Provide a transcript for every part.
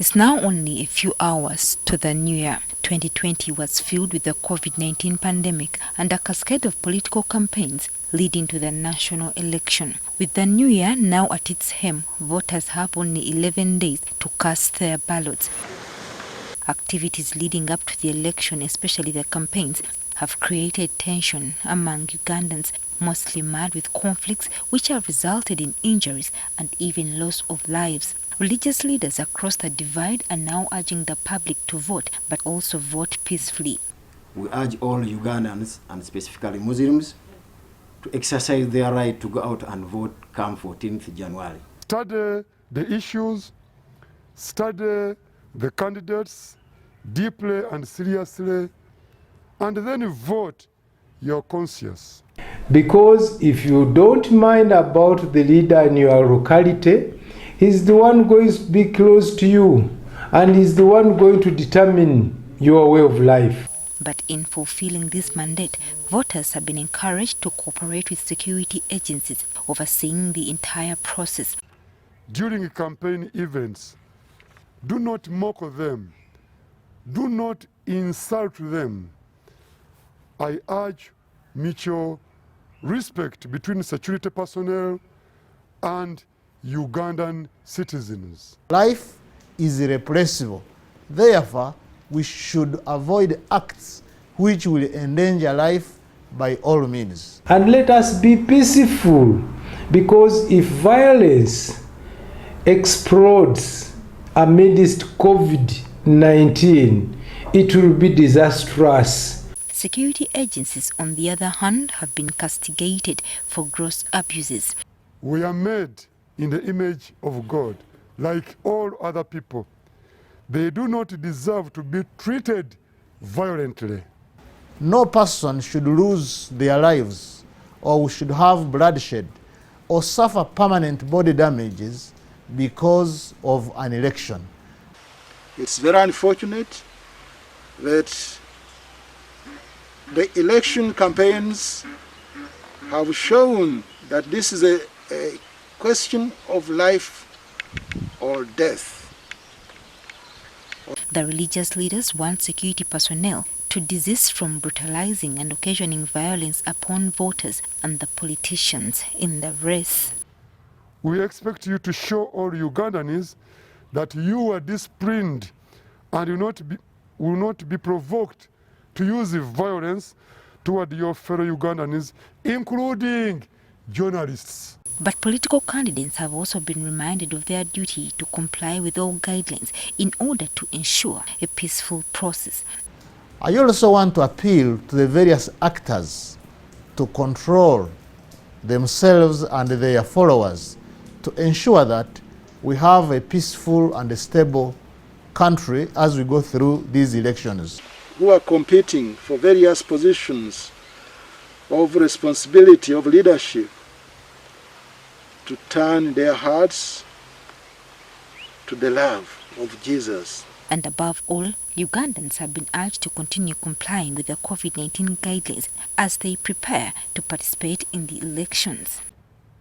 It's now only a few hours to the new year. 2020 was filled with the COVID-19 pandemic and a cascade of political campaigns leading to the national election. With the new year now at its hem, voters have only 11 days to cast their ballots. Activities leading up to the election, especially the campaigns, have created tension among Ugandans, mostly marred with conflicts which have resulted in injuries and even loss of lives. Religious leaders across the divide are now urging the public to vote, but also vote peacefully. We urge all Ugandans, and specifically Muslims, to exercise their right to go out and vote come 14th January. Study the issues, study the candidates deeply and seriously, and then vote your conscience. Because if you don't mind about the leader in your locality, he's the one going to be close to you, and he's the one going to determine your way of life. But in fulfilling this mandate, voters have been encouraged to cooperate with security agencies overseeing the entire process. During campaign events, do not mock them, do not insult them. I urge mutual respect between security personnel and Ugandan citizens. Life is irreplaceable. Therefore, we should avoid acts which will endanger life by all means. And let us be peaceful, because if violence explodes amidst COVID-19, it will be disastrous. Security agencies, on the other hand, have been castigated for gross abuses. We are made in the image of God, like all other people. They do not deserve to be treated violently. No person should lose their lives, or should have bloodshed, or suffer permanent body damages because of an election. It's very unfortunate that the election campaigns have shown that this is a question of life or death. The religious leaders want security personnel to desist from brutalizing and occasioning violence upon voters and the politicians in the race. We expect you to show all Ugandans that you are disciplined and will not be provoked to use violence toward your fellow Ugandans, including journalists. But political candidates have also been reminded of their duty to comply with all guidelines in order to ensure a peaceful process. I also want to appeal to the various actors to control themselves and their followers to ensure that we have a peaceful and a stable country as we go through these elections. Who are competing for various positions of responsibility, of leadership, to turn their hearts to the love of Jesus. And above all, Ugandans have been urged to continue complying with the COVID-19 guidelines as they prepare to participate in the elections.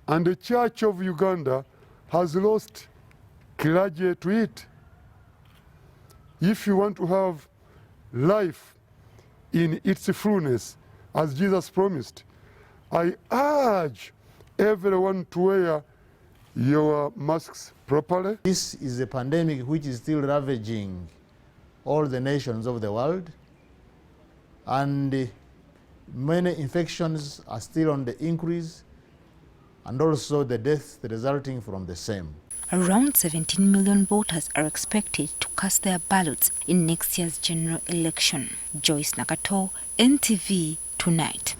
And the Church of Uganda has lost clergy to it. If you want to have life in its fullness, as Jesus promised, I urge everyone to wear your masks properly. This is a pandemic which is still ravaging all the nations of the world, and many infections are still on the increase, and also the deaths resulting from the same. Around 17 million voters are expected to cast their ballots in next year's general election. Joyce Nakato, NTV Tonight.